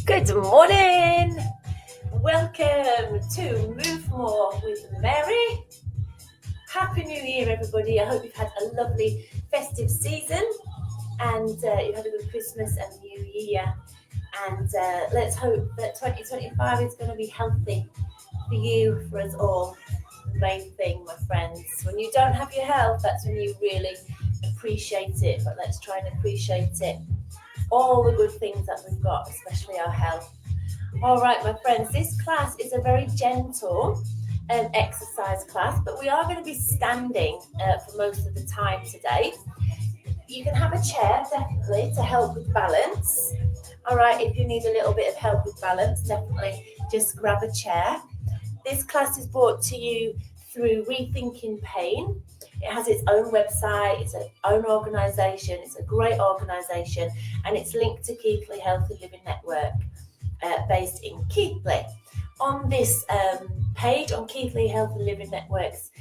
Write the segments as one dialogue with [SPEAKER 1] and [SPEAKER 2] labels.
[SPEAKER 1] Good morning. Welcome to Move More with Mary. Happy New Year, everybody. I hope you've had a lovely festive season and you've had a good Christmas and New Year. And let's hope that 2025 is going to be healthy for you, for us all. The main thing, my friends. When you don't have your health, that's when you really appreciate it. But let's try and appreciate it. All the good things that we've got, especially our health. All right, my friends, this class is a very gentle exercise class, but we are going to be standing for most of the time today. You can have a chair, definitely, to help with balance. All right, if you need a little bit of help with balance, definitely just grab a chair. This class is brought to you through Rethinking Pain. It has its own website, its own organisation. It's a great organisation, and it's linked to Keighley Healthy Living Network, based in Keighley. On this page, on Keighley Healthy Living Network's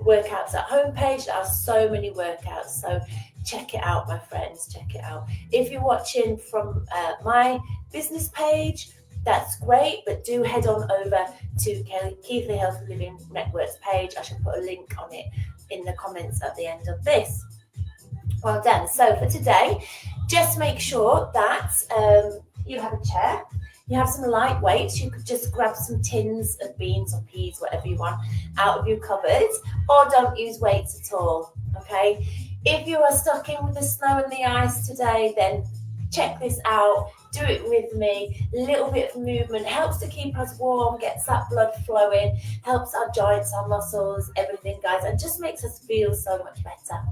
[SPEAKER 1] workouts at home page, there are so many workouts. So check it out, my friends. Check it out. If you're watching from my business page, that's great, but do head on over to Keighley Healthy Living Network's page. I shall put a link on it in the comments at the end of this. Well done. So for today, just make sure that you have a chair, you have some light weights. You could just grab some tins of beans or peas, whatever you want, out of your cupboard, or don't use weights at all, okay? If you are stuck in with the snow and the ice today, then check this out. Do it with me. A little bit of movement helps to keep us warm, gets that blood flowing, helps our joints, our muscles, everything, guys, and just makes us feel so much better.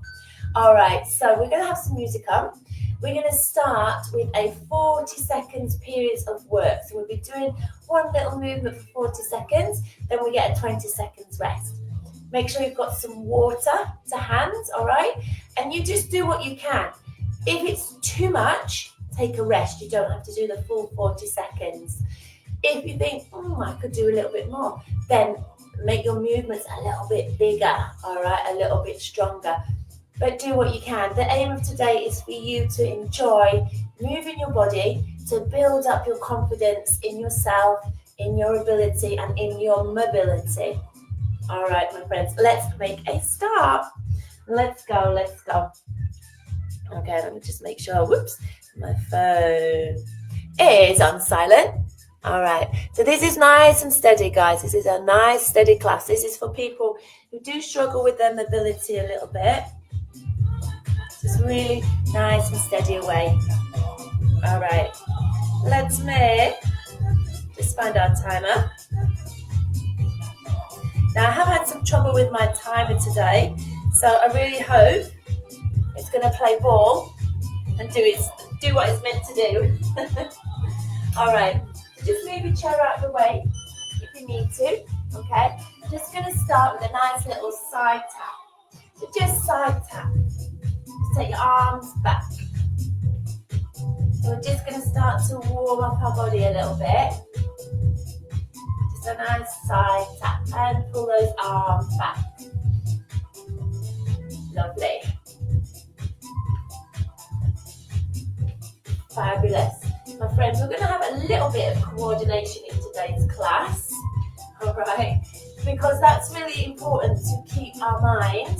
[SPEAKER 1] All right, so we're going to have some music on. We're going to start with a 40 seconds period of work. So we'll be doing one little movement for 40 seconds, then we get a 20 seconds rest. Make sure you've got some water to hand, all right? And you just do what you can. If it's too much, take a rest. You don't have to do the full 40 seconds. If you think, I could do a little bit more, then make your movements a little bit bigger, all right, a little bit stronger. But do what you can. The aim of today is for you to enjoy moving your body, to build up your confidence in yourself, in your ability, and in your mobility. All right, my friends, let's make a start. Let's go. Okay, let me just make sure, my phone is on silent. All right, so this is nice and steady, guys. This is a nice, steady class. This is for people who do struggle with their mobility a little bit. Just really nice and steady away. All right, let's just find our timer. Now, I have had some trouble with my timer today, so I really hope it's going to play ball and do what it's meant to do. All right, so just move your chair out of the way if you need to, okay? Just going to start with a nice little side tap. So just side tap. Just take your arms back. So we're just going to start to warm up our body a little bit. Just a nice side tap and pull those arms back. Lovely. Fabulous. My friends, we're going to have a little bit of coordination in today's class, all right, because that's really important to keep our mind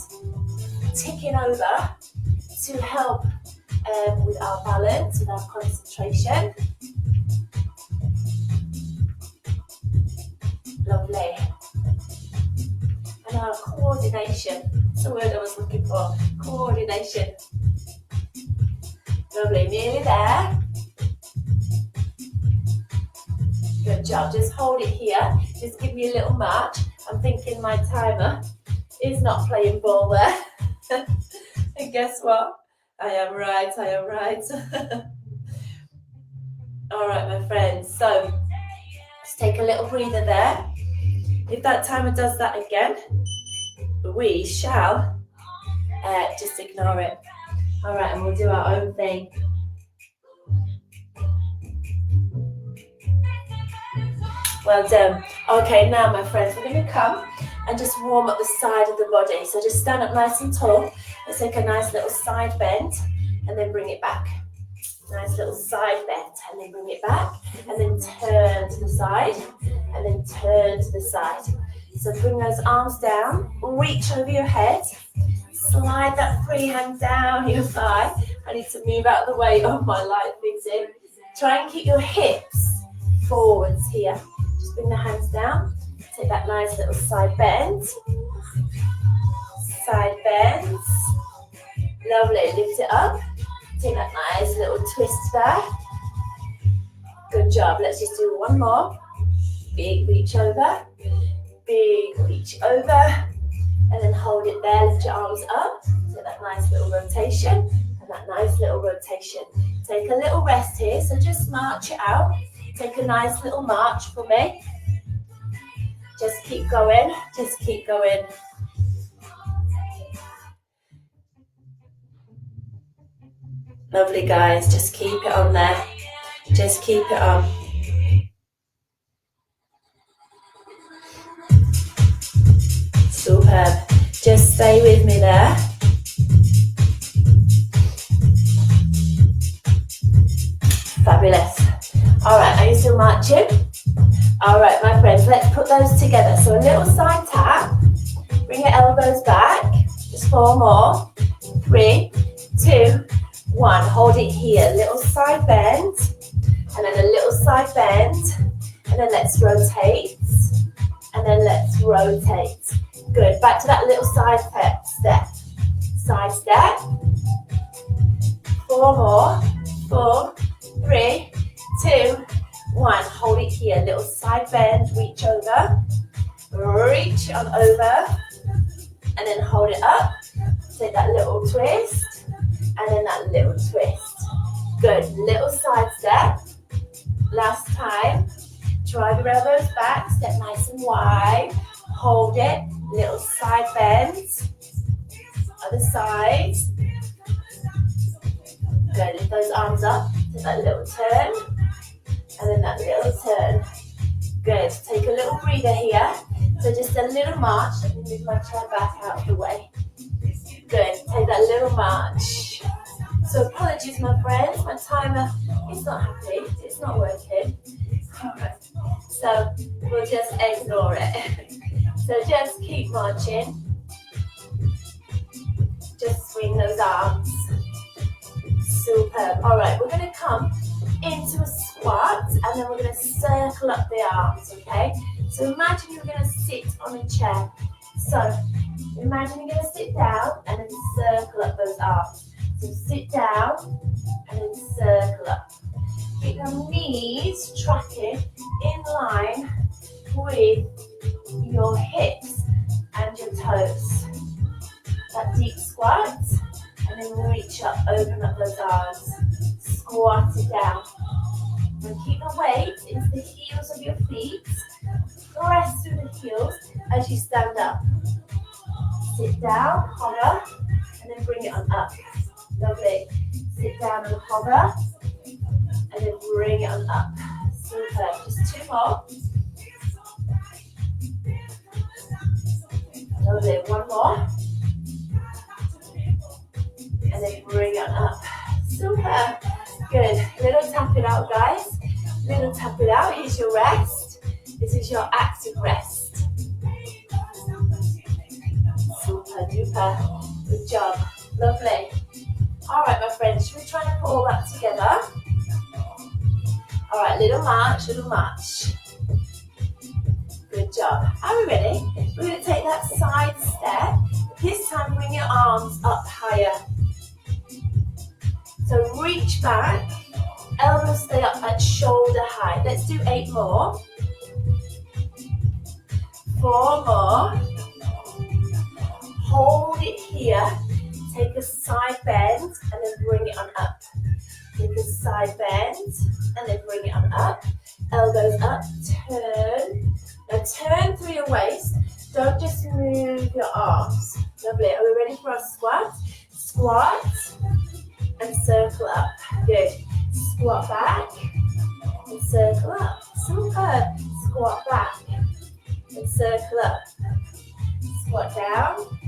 [SPEAKER 1] ticking over, to help with our balance, with our concentration. Lovely. And our coordination, that's the word I was looking for, coordination. Lovely, nearly there. Good job, just hold it here. Just give me a little march. I'm thinking my timer is not playing ball there. And guess what? I am right. All right, my friends, so just take a little breather there. If that timer does that again, we shall just ignore it. All right, and we'll do our own thing. Well done. Okay, now, my friends, we're going to come and just warm up the side of the body. So just stand up nice and tall. Let's take a nice little side bend and then bring it back. Nice nice little side bend, and then bring it back, and then turn to the side, and then turn to the side. So bring those arms down, reach over your head, slide that free hand down your thigh. I need to move out of the way of my light fixing. Try and keep your hips forwards here. Just bring the hands down, take that nice little side bend. Side bends. Lovely, lift it up. Take that nice little twist there. Good job, let's just do one more. Big reach over, big reach over, and then hold it there, lift your arms up. Take that nice little rotation, and that nice little rotation. Take a little rest here, so just march it out. Take a nice little march for me. Just keep going, just keep going. Lovely guys, just keep it on there. Just keep it on. Superb. Just stay with me there. Fabulous. All right, are you still marching? All right, my friends, let's put those together. So a little side tap. Bring your elbows back. Just 4 more. 3, 2, 1. Hold it here. Little side bend. And then a little side bend. And then let's rotate. And then let's rotate. Good. Back to that little side step. Side step. 4 more. 4, 3, 2, 1. Hold it here. Little side bend. Reach over. Reach on over. And then hold it up. Take that little twist. And then that little twist. Good. Little side step. Last time. Drive your elbows back. Step nice and wide. Hold it. Little side bends. Other side. Good. Lift those arms up. Take that little turn. And then that little turn. Good. Take a little breather here. So just a little march. Let me move my chair back out of the way. Good. Take that little march. So apologies, my friends. My timer is not happy. It's not working. Alright. So we'll just ignore it. So just keep marching. Just swing those arms. Superb. Alright, we're going to come into a squat and then we're going to circle up the arms, okay? So imagine you're going to sit on a chair. So imagine you're going to sit down and then circle up those arms. So sit down and then circle up. Keep your knees tracking in line with your hips and your toes. That deep squat, and then reach up, open up those arms. Squat it down. And keep the weight into the heels of your feet. Press through the heels as you stand up. Sit down, hover, and then bring it on up. Lovely. Sit down and hover, and then bring it on up. Super. Just 2 more. Lovely. 1 more. And then bring it on up. Super. Good. Little tap it out, guys. Little tap it out. Here's your rest. This is your active rest. Super duper. Good job. Lovely. Alright, my friends, should we try and put all that together? Alright, little march, little march. Good job. Are we ready? We're going to take that side step. This time, bring your arms up higher. So reach back. Elbows stay up at shoulder height. Let's do 8 more. 4 more. Hold it here. Take a side bend and then bring it on up. Take a side bend and then bring it on up. Elbows up, turn. Now turn through your waist. Don't just move your arms. Lovely. Are we ready for our squat? Squat and circle up. Good. Squat back and circle up. Super. Squat back and circle up. Squat down.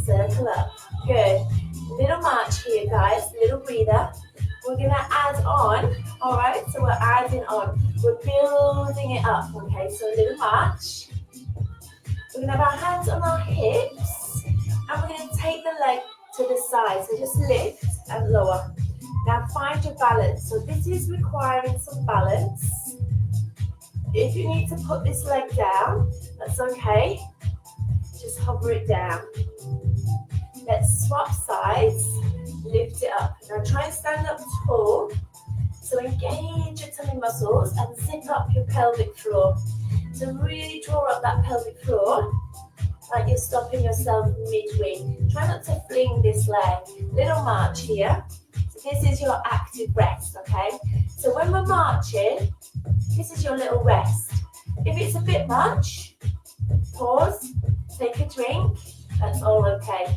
[SPEAKER 1] Circle up. Good. Little march here, guys. Little breather. we're going to add on, all right? So we're adding on. We're building it up, okay? So a little march. We're going to have our hands on our hips, and we're going to take the leg to the side. So just lift and lower. Now find your balance. So this is requiring some balance. If you need to put this leg down, that's okay. Just hover it down. Let's swap sides. Lift it up. Now try and stand up tall. So engage your tummy muscles and zip up your pelvic floor. So really draw up that pelvic floor like you're stopping yourself midway. Try not to fling this leg. Little march here. So this is your active rest, okay? So when we're marching, this is your little rest. If it's a bit much, pause, take a drink, that's all okay.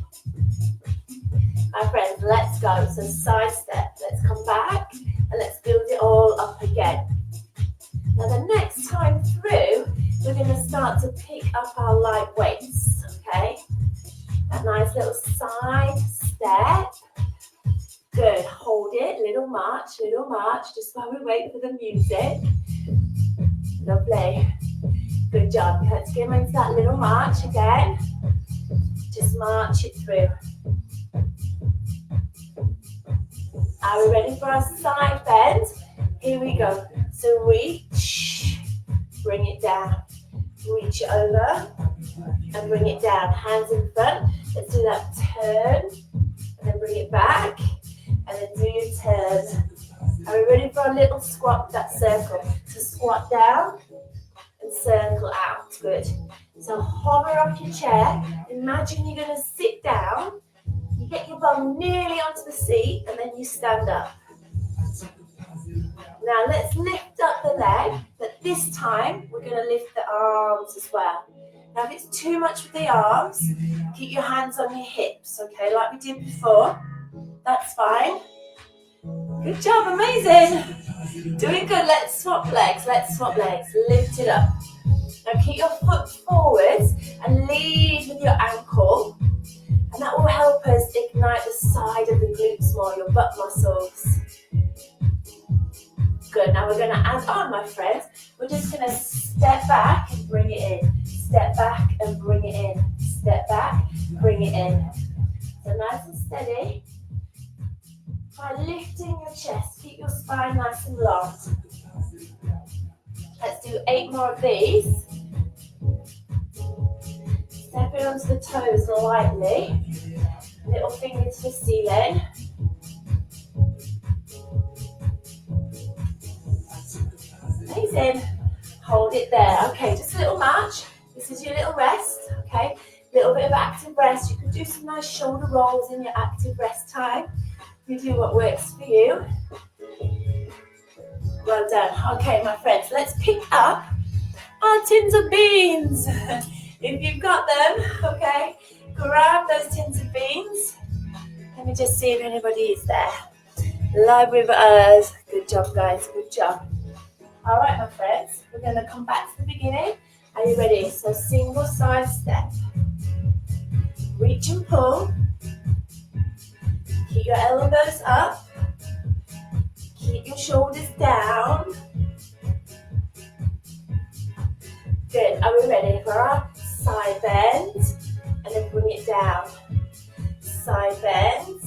[SPEAKER 1] My friends, let's go. So side step, let's come back and let's build it all up again. Now the next time through, we're going to start to pick up our light weights, okay? That nice little side step. Good, hold it, little march, just while we wait for the music. Lovely. Good job. Let's get into that little march again. Just march it through. Are we ready for our side bend? Here we go. So reach, bring it down. Reach it over and bring it down. Hands in front. Let's do that turn and then bring it back and then do your turn. Are we ready for a little squat, that circle? So squat down and circle out. Good. So hover off your chair. Imagine you're going to sit down. You get your bum nearly onto the seat and then you stand up. Now let's lift up the leg, but this time we're going to lift the arms as well. Now if it's too much with the arms, keep your hands on your hips, okay, like we did before. That's fine. Good job, amazing. Doing good. Let's swap legs. Lift it up. Now keep your foot forwards and lead with your ankle. And that will help us ignite the side of the glutes more, your butt muscles. Good. Now we're going to add on, my friends. We're just going to step back and bring it in. Step back and bring it in. Step back, bring it in. So nice and steady. By lifting your chest, keep your spine nice and long. Let's do 8 more of these. Stepping onto the toes lightly. Little finger to the ceiling. Amazing. Hold it there. Okay, just a little march. This is your little rest. Okay, little bit of active rest. You can do some nice shoulder rolls in your active rest time. You do what works for you. Well done. Okay, my friends, let's pick up our tins of beans. If you've got them, okay, grab those tins of beans. Let me just see if anybody is there. Live with us. Good job, guys. Good job. All right, my friends, we're going to come back to the beginning. Are you ready? So single side step. Reach and pull. Keep your elbows up. Keep your shoulders down. Good. Are we ready for our side bend? And then bring it down. Side bend.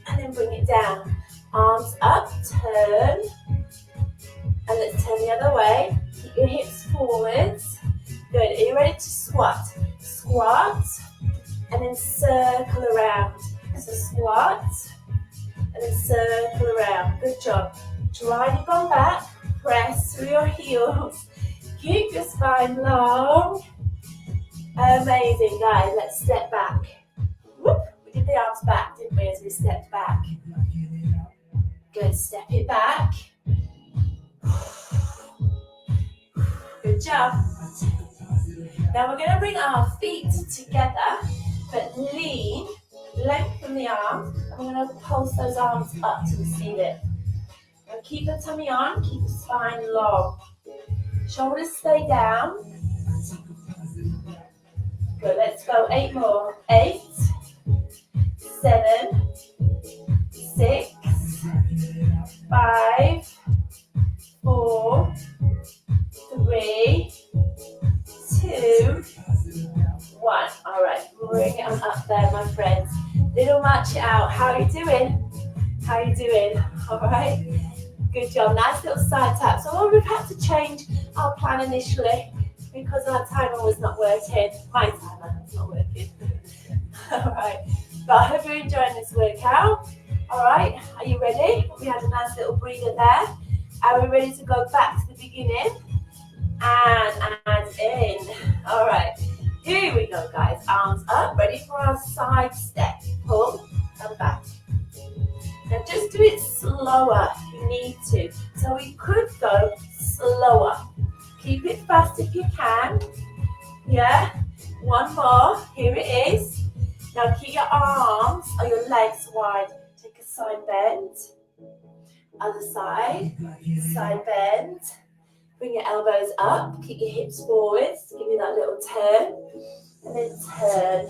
[SPEAKER 1] And then bring it down. Arms up. Turn. And let's turn the other way. Keep your hips forwards. Good. Are you ready to squat? Squat. And then circle around. So squat. And then circle around. Good job. Drive your bum back. Press through your heels. Keep your spine long. Amazing, guys. Let's step back. Whoop. We did the arms back, didn't we, as we stepped back? Good. Step it back. Good job. Now we're going to bring our feet together, but lean, lengthen the arms, and we're going to pulse those arms up to the ceiling. Now keep the tummy on, keep the spine long. Shoulders stay down. Good, let's go 8 more. 8, 7, 6, 5, 4, 3, 2, 1. All right, bring it on up there, my friends. Little march it out. How are you doing? How are you doing? All right. Good job. Nice little side tap. So we've had to change our plan initially because our timer was not working. My timer was not working. All right. But I hope you're enjoying this workout. All right. Are you ready? We had a nice little breather there. Are we ready to go back to the beginning? And in. All right. Here we go, guys. Arms up. Ready for our side step. Pull and back. Now just do it slower if you need to. So we could go slower. Keep it fast if you can. Yeah. One more. Here it is. Now keep your arms or your legs wide. Take a side bend. Other side. Side bend. Bring your elbows up. Keep your hips forwards. Give you that little turn. And then turn.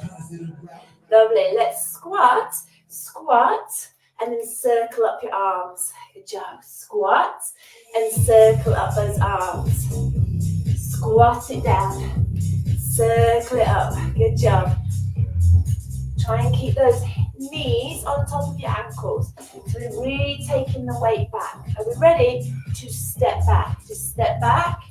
[SPEAKER 1] Lovely. Let's squat. Squat. And then circle up your arms. Good job. Squat and circle up those arms. Squat it down. Circle it up. Good job. Try and keep those knees on top of your ankles. So we're really taking the weight back. Are we ready to step back? Just step back.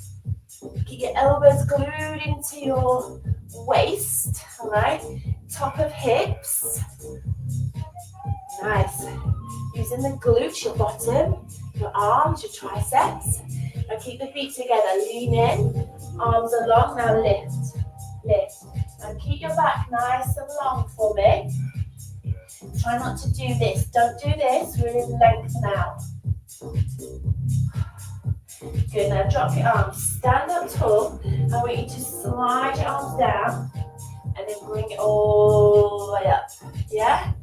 [SPEAKER 1] Keep your elbows glued into your waist. All right. Top of hips. Nice. Using the glutes, your bottom, your arms, your triceps. Now keep the feet together. Lean in. Arms are long. Now lift. Lift. And keep your back nice and long for me. Try not to do this. Don't do this. We're in length now. Good. Now drop your arms. Stand up tall. I want you to slide your arms down and then bring it all the way up. Yeah?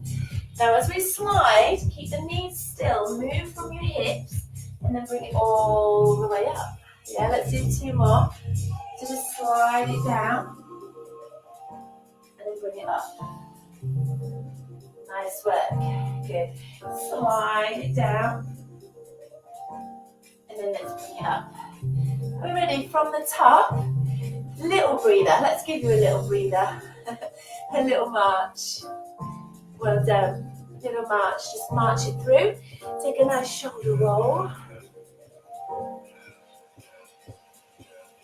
[SPEAKER 1] Now as we slide, keep the knees still, move from your hips, and then bring it all the way up. Yeah, let's do 2 more. So just slide it down, and then bring it up. Nice work, good. Slide it down, and then let's bring it up. We're ready from the top. Little breather, let's give you a little breather. A little march. Well done. Little march, just march it through. Take a nice shoulder roll.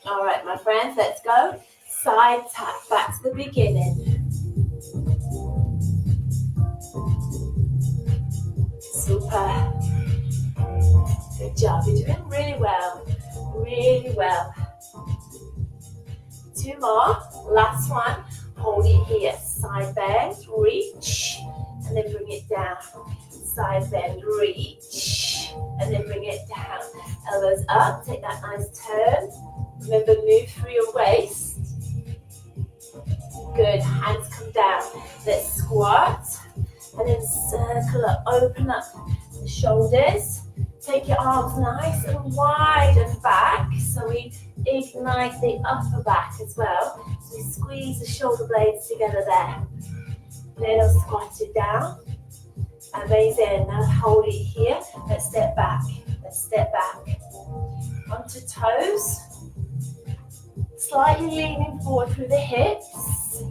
[SPEAKER 1] All right, my friends, let's go. Side tap, back to the beginning. Super. Good job, you're doing really well. Really well. 2 more, last one. Hold it here, side bend, reach, and then bring it down. Side bend, reach, and then bring it down. Elbows up, take that nice turn. Remember, move through your waist. Good, hands come down. Let's squat, and then circle up, open up the shoulders. Take your arms nice and wide and back, so we ignite the upper back as well. So we squeeze the shoulder blades together there. Little squat it down. Amazing. Now hold it here. Let's step back. Let's step back. Onto toes. Slightly leaning forward through the hips.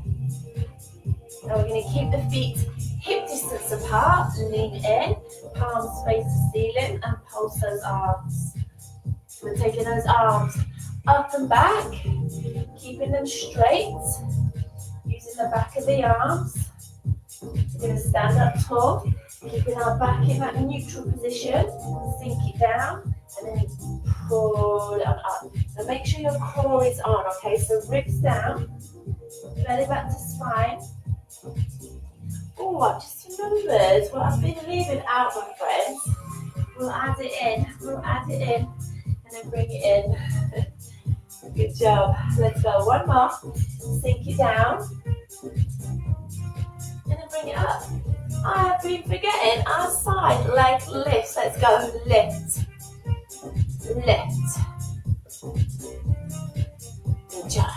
[SPEAKER 1] Now we're going to keep the feet hip distance apart. Lean in. Palms face the ceiling and pulse those arms. We're taking those arms up and back, keeping them straight, using the back of the arms. We're going to stand up tall, keeping our back in that neutral position, sink it down, and then pull it on up. So make sure your core is on, okay? So ribs down, belly back to spine. Oh, I've just remembered what I've been leaving out, my friends. We'll add it in, and then bring it in. Good job. Let's go. One more. Sink it down. And then bring it up. I have been forgetting our side leg lifts. Let's go. Lift. Lift. Good job.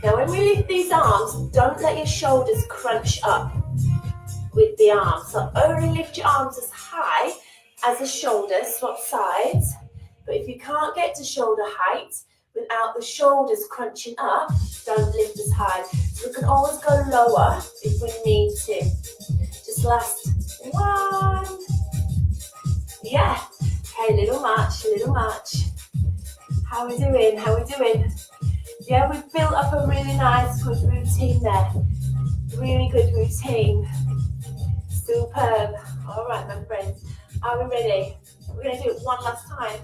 [SPEAKER 1] Now when we lift these arms, don't let your shoulders crunch up with the arms. So only lift your arms as high as the shoulders, swap sides. But if you can't get to shoulder height without the shoulders crunching up, don't lift as high. So we can always go lower if we need to. Just last one. Yeah. Okay, little much, little much. How are we doing? How are we doing? Yeah, we've built up a really nice, good routine there. Really good routine. Superb. All right, my friends. Are we ready? We're going to do it one last time.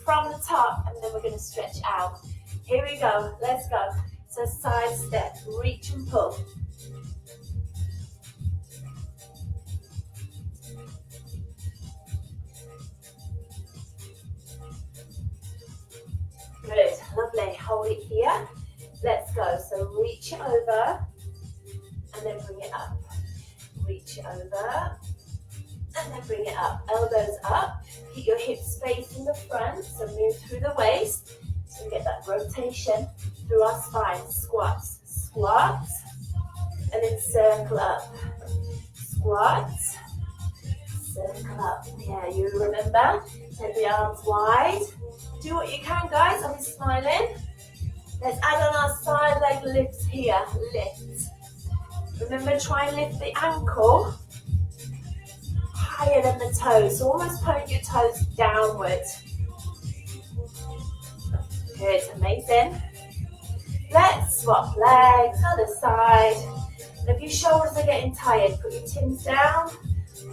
[SPEAKER 1] From the top, and then we're going to stretch out. Here we go. Let's go. So side step, reach and pull. Good, lovely. Hold it here. Let's go. So reach it over, and then bring it up. Reach it over, and then bring it up. Elbows up. Keep your hips facing the front. So move through the waist. So we get that rotation through our spine. Squats, squat, and then circle up. Squat, circle up. Yeah, you remember. Take the arms wide. Do what you can, guys. I'll be smiling. Let's add on our side leg lifts here. Lift. Remember, try and lift the ankle higher than the toes. So almost point your toes downward. Good, amazing. Let's swap legs, other side. And if your shoulders are getting tired, put your tins down.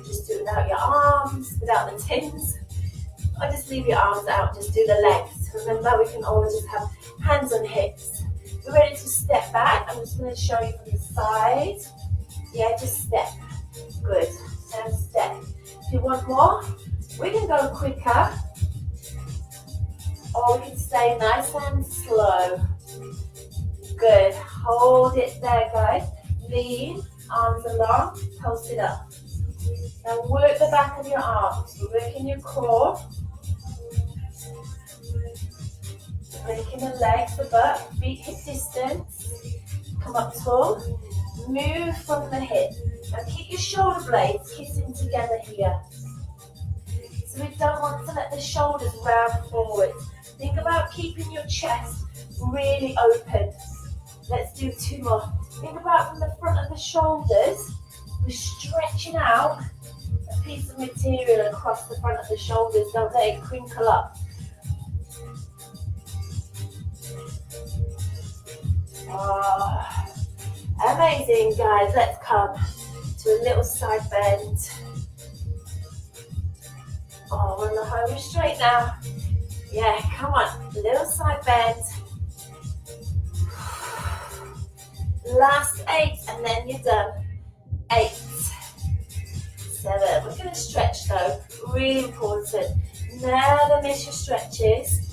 [SPEAKER 1] Just do it without your arms, without the tins. Or just leave your arms out, just do the legs. Remember, we can always just have hands on hips. We're ready to step back. I'm just going to show you from the side. Yeah, just step. Good. And step. If you want more, we can go quicker. Or we can stay nice and slow. Good. Hold it there, guys. Lean, arms along, toast it up. Now work the back of your arms. You're working your core. Breaking the legs, the butt, feet hip distance. Come up tall. Move from the hip. Now keep your shoulder blades kissing together here. So we don't want to let the shoulders round forward. Think about keeping your chest really open. Let's do two more. Think about from the front of the shoulders, we're stretching out a piece of material across the front of the shoulders. Don't let it crinkle up. Oh, amazing, guys. Let's come to a little side bend. Oh, we're on the home straight now. Yeah, come on. A little side bend. Last 8, and then you're done. 8, 7. We're going to stretch though. Really important. Never miss your stretches.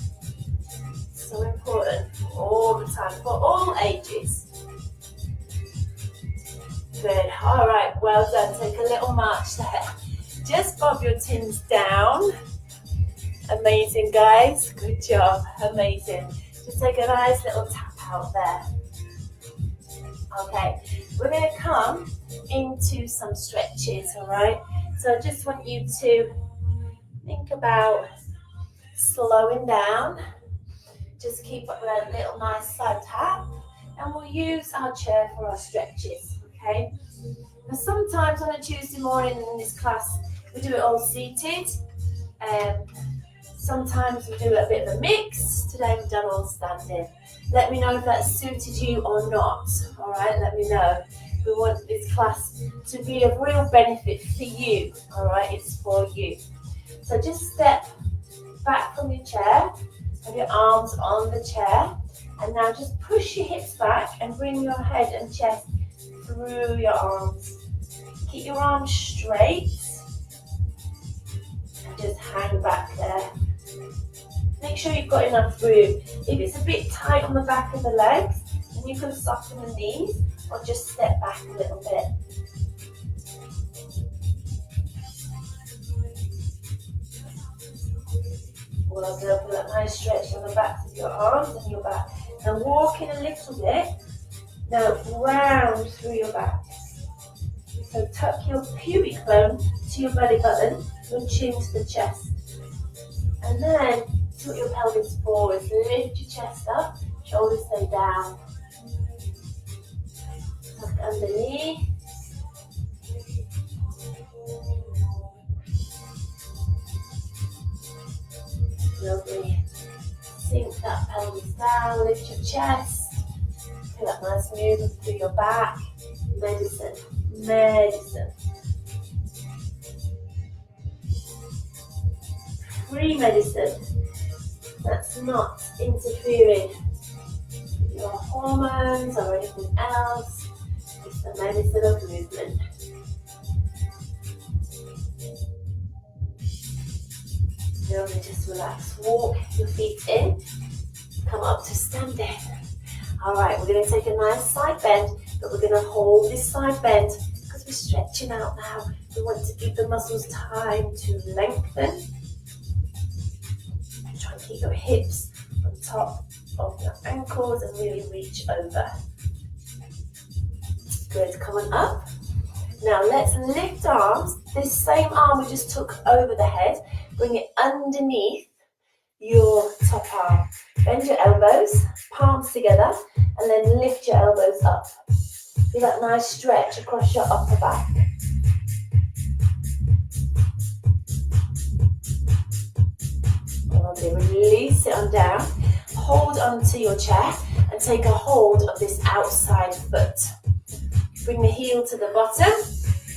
[SPEAKER 1] So important all the time for all ages. Good. All right. Well done. Take a little march there. Just bob your tins down. Amazing, guys. Good job. Amazing. Just take a nice little tap out there. Okay. We're going to come into some stretches. All right. So I just want you to think about slowing down. Just keep up with a little nice side tap, and we'll use our chair for our stretches, okay? Now sometimes on a Tuesday morning in this class, we do it all seated. Sometimes we do a bit of a mix. Today we've done all standing. Let me know if that suited you or not, all right? Let me know. We want this class to be of real benefit for you, all right? It's for you. So just step back from your chair. Have your arms on the chair, and now just push your hips back and bring your head and chest through your arms. Keep your arms straight and just hang back there. Make sure you've got enough room. If it's a bit tight on the back of the legs, then you can soften the knees or just step back a little bit. Well done for that nice stretch on the backs of your arms and your back. Now walk in a little bit. Now round through your back. So tuck your pubic bone to your belly button your chin to the chest. And then tilt your pelvis forward, lift your chest up, shoulders stay down. Tuck underneath. Lovely. Sink that pelvis down, lift your chest. Feel that nice movement through your back. Medicine, medicine. Free medicine. That's not interfering with your hormones or anything else. It's the medicine of movement. Lovely, just relax. Walk your feet in. Come up to standing. Alright, we're going to take a nice side bend, but we're going to hold this side bend because we're stretching out now. We want to give the muscles time to lengthen. Try and keep your hips on top of your ankles and really reach over. Good, come on up. Now let's lift arms. This same arm we just took over the head. Bring it underneath your top arm. Bend your elbows, palms together, and then lift your elbows up. Feel that nice stretch across your upper back. Lovely, release it on down. Hold onto your chair and take a hold of this outside foot. Bring the heel to the bottom.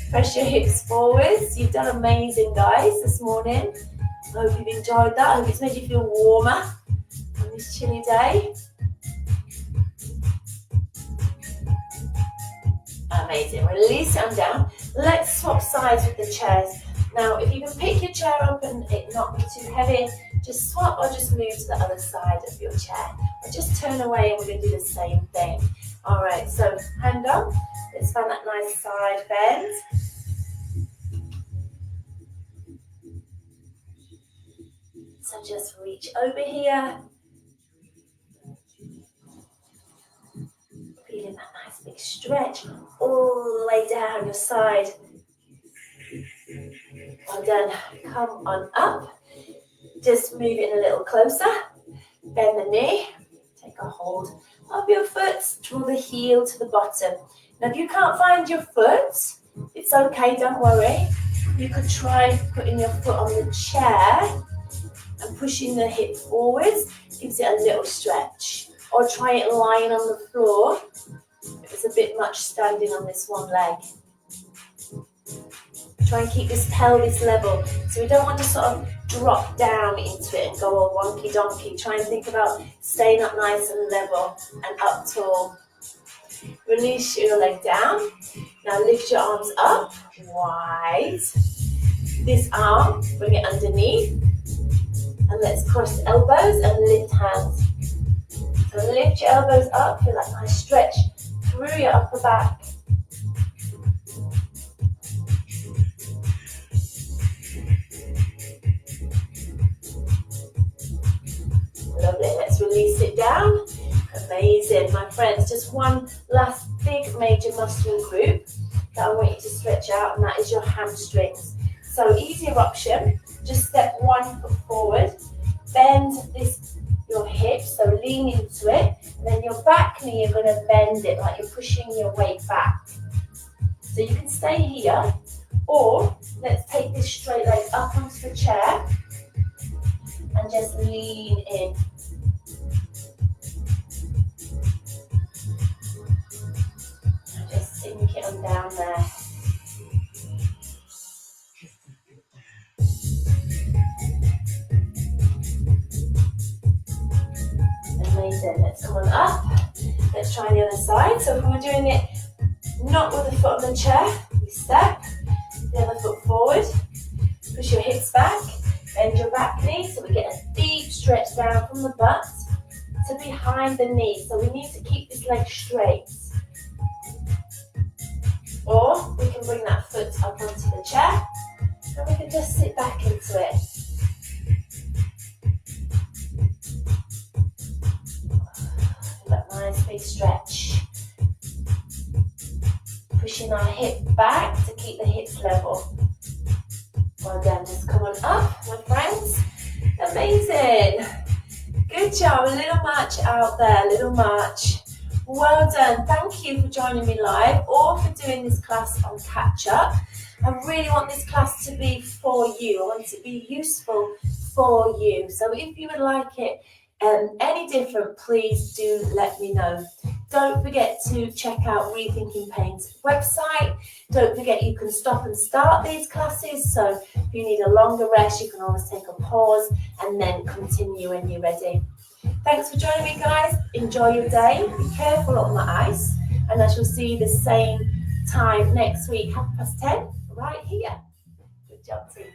[SPEAKER 1] Press your hips forwards. You've done amazing, guys, this morning. I hope you've enjoyed that. I hope it's made you feel warmer on this chilly day. Amazing. Release it on down. Let's swap sides with the chairs. Now, if you can pick your chair up and it not be too heavy, just swap or just move to the other side of your chair. Or just turn away and we're going to do the same thing. All right, so hand up. Let's find that nice side bend. So just reach over here. Feeling that nice big stretch all the way down your side. Well done. Come on up. Just move it a little closer. Bend the knee. Take a hold of your foot. Draw the heel to the bottom. Now if you can't find your foot, it's okay, don't worry. You could try putting your foot on the chair and pushing the hip forwards. Gives it a little stretch. Or try it lying on the floor. It's a bit much standing on this one leg. Try and keep this pelvis level. So we don't want to sort of drop down into it and go all wonky donkey. Try and think about staying up nice and level and up tall. Release your leg down. Now lift your arms up, wide. This arm, bring it underneath. And let's cross elbows and lift hands. So lift your elbows up, feel that nice stretch through your upper back. Lovely, let's release it down. Amazing, my friends. Just one last big major muscle group that I want you to stretch out, and that is your hamstrings. So easier option, just step 1 foot forward, bend your hips, so lean into it, and then your back knee, you're going to bend it like you're pushing your weight back. So you can stay here, or let's take this straight leg up onto the chair and just lean in. Just sink it on down there. Amazing. Let's come on up. Let's try the other side. So if we're doing it not with the foot on the chair, we step the other foot forward, push your hips back, bend your back knee so we get a deep stretch down from the butt to behind the knee. So we need to keep this leg straight. Or we can bring that foot up onto the chair and we can just sit back into it. That nice big stretch. Pushing our hip back to keep the hips level. Well done. Just come on up, my friends. Amazing. Good job. A little march out there, little march. Well done. Thank you for joining me live or for doing this class on catch up. I really want this class to be for you. I want it to be useful for you. So if you would like it any different, please do let me know. Don't forget to check out Rethinking Pain's website. Don't forget you can stop and start these classes. So if you need a longer rest, you can always take a pause and then continue when you're ready. Thanks for joining me, guys. Enjoy your day. Be careful on the ice. And I shall see you the same time next week, 10:30, right here. Good job, team.